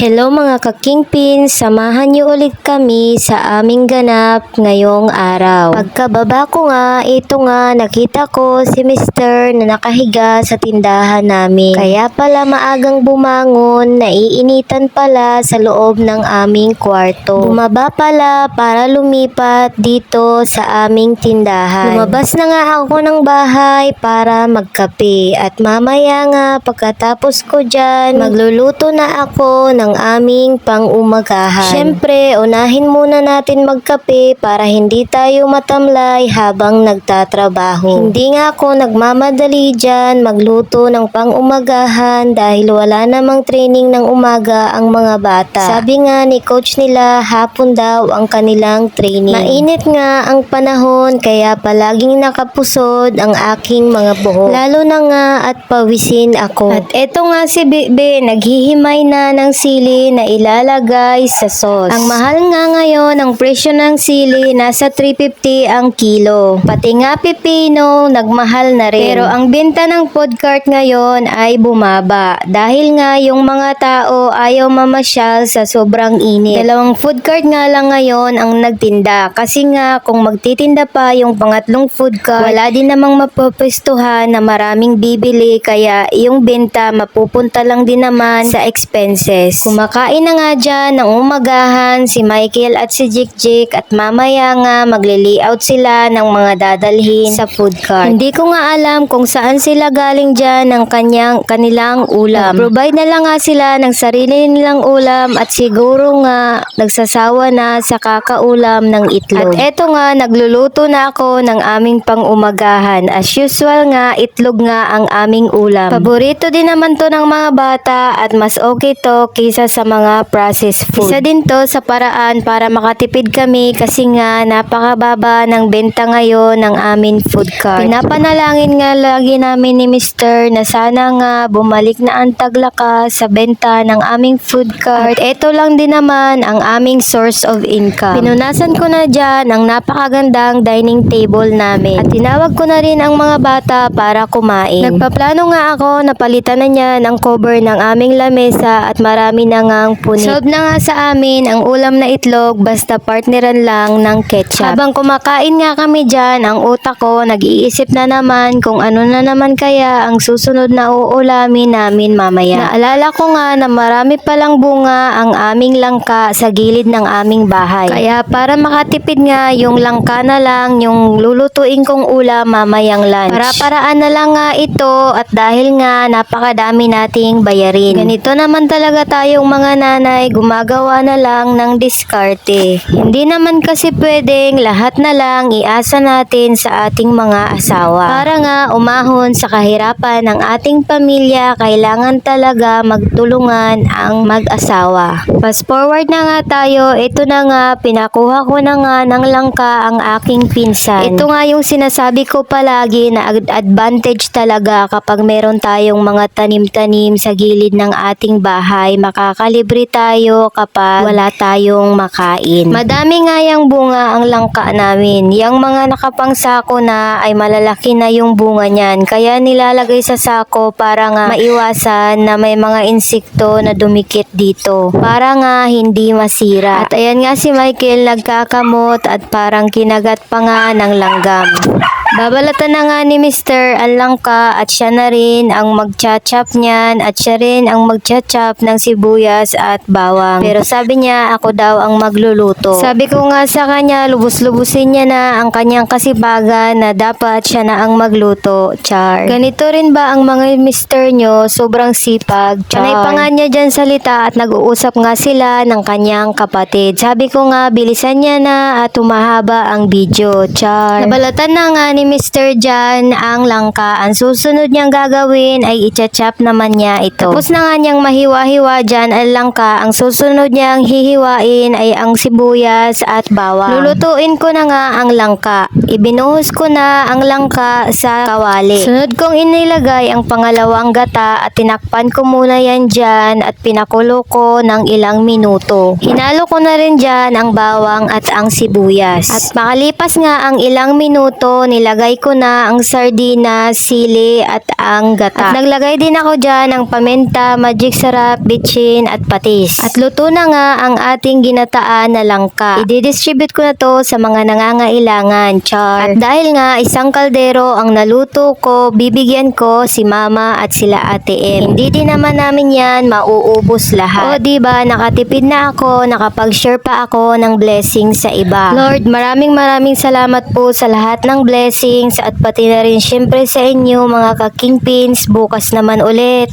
Hello mga ka-Kingpin, samahan niyo ulit kami sa aming ganap ngayong araw. Pagkababa ko nga, ito nga nakita ko si Mr. na nakahiga sa tindahan namin. Kaya pala maagang bumangon, naiinitan pala sa loob ng aming kwarto. Bumaba pala para lumipat dito sa aming tindahan. Lumabas na nga ako ng bahay para magkape at mamaya nga pagkatapos ko dyan, magluluto na ako ng aming pang-umagahan. Syempre, unahin muna natin magkape para hindi tayo matamlay habang nagtatrabaho. Hindi nga ako nagmamadali dyan magluto ng pang-umagahan dahil wala namang training ng umaga ang mga bata. Sabi nga ni coach nila, hapon daw ang kanilang training. Mainit nga ang panahon kaya palaging nakapusod ang aking mga buhok. Lalo na nga at pawisin ako. At eto nga si Bebe, naghihimay na ng sili na ilalagay sa sauce. Ang mahal nga ngayon ang presyo ng sili, nasa 350 ang kilo. Pati nga pipino, nagmahal na rin. Pero ang benta ng food cart ngayon ay bumaba dahil nga yung mga tao ayaw mamasyal sa sobrang init. Dalawang food cart nga lang ngayon ang nagtinda kasi nga kung magtitinda pa yung pangatlong food cart, wala din namang mapapwestuhan na maraming bibili kaya yung benta mapupunta lang din naman sa expenses. Kumakain na nga dyan ng umagahan si Michael at si Jikjik at mamaya nga magle-layout sila ng mga dadalhin sa food cart. Hindi ko nga alam kung saan sila galing dyan ng kanilang ulam. Provide na lang nga sila ng sarili nilang ulam at siguro nga nagsasawa na sa kakaulam ng itlog. At eto nga, nagluluto na ako ng aming pang-umagahan. As usual nga, itlog nga ang aming ulam. Paborito din naman to ng mga bata at mas okay to kaysa sa mga processed food. Isa din to sa paraan para makatipid kami kasi nga napakababa ng benta ngayon ng amin food cart. Pinapanalangin nga lagi namin ni Mr. na sana nga bumalik na ang taglakas sa benta ng aming food cart. At eto lang din naman ang aming source of income. Pinunasan ko na dyan ang napakagandang dining table namin. At tinawag ko na rin ang mga bata para kumain. Nagpaplano nga ako na palitan na niya ng cover ng aming lamesa at marami na ngang punit. Solve na nga sa amin ang ulam na itlog basta partneran lang ng ketchup. Habang kumakain nga kami dyan, ang utak ko nag-iisip na naman kung ano na naman kaya ang susunod na uulamin namin mamaya. Naalala ko nga na marami palang bunga ang aming langka sa gilid ng aming bahay. Kaya para makatipid nga yung langka na lang yung lulutuin kong ulam mamayang lunch. Para-paraan na lang nga ito at dahil nga napakadami nating bayarin. Ganito naman talaga tayong mga nanay, gumagawa na lang ng diskarte. Hindi naman kasi pwedeng lahat na lang iasa natin sa ating mga asawa. Para nga umahon sa kahirapan ng ating pamilya, kailangan talaga magtulungan ang mag-asawa. Fast forward na nga tayo, ito na nga, pinakuha ko na nga ng langka ang aking pinsan. Ito nga yung sinasabi ko palagi na advantage talaga kapag meron tayong mga tanim-tanim sa gilid ng ating bahay, makakalibre tayo kapag wala tayong makain. Madami nga yung bunga ang langka namin. Yung mga nakapangsako na ay malalaki na yung bunga niyan. Kaya nilalagay sa sako para nga maiwasan na may mga insekto na dumikit dito. Para nga hindi masira. At ayan nga si Michael nagkakamot at parang kinagat pa nga ng langgam. Babalatan na nga ni Mr. ang langka at siya na rin ang magcha-chop niyan at siya rin ang magcha-chop ng sibuyas at bawang. Pero sabi niya ako daw ang magluluto. Sabi ko nga sa kanya, lubos-lubusin niya na ang kanyang kasipagan na dapat siya na ang magluto. Char. Ganito rin ba ang mga Mr. nyo? Sobrang sipag. Char. Panay pa nga niya dyan salita at nag-uusap nga sila ng kanyang kapatid. Sabi ko nga, bilisan niya na at humahaba ang video. Char. Nabalatan na nga ni Mr. Jan ang langka. Ang susunod niyang gagawin ay i-chop naman niya ito. Tapos na nga niyang mahiwa-hiwa dyan ang langka. Ang susunod niyang hihiwain ay ang sibuyas at bawang. Lulutuin ko na nga ang langka. Ibinuhos ko na ang langka sa kawali. Sunod kong inilagay ang pangalawang gata at tinakpan ko muna yan dyan at pinakulo ko ng ilang minuto. Hinalo ko na rin dyan ang bawang at ang sibuyas. At makalipas nga ang ilang minuto, nilagay ko na ang sardinas, sili at ang gata. At naglagay din ako dyan ng paminta, magic sarap, bitchin at patis. At luto na nga ang ating ginataan na langka. I-distribute ko na to sa mga nangangailangan, char. At dahil nga isang kaldero ang naluto ko, bibigyan ko si mama at sila ate M. Hindi din naman namin yan mauubos lahat. O diba, nakatipid na ako, nakapag-share pa ako ng blessing sa iba. Lord, maraming salamat po sa lahat ng blessings at pati na rin syempre sa inyo mga ka-kingpins. Bukas naman ulit.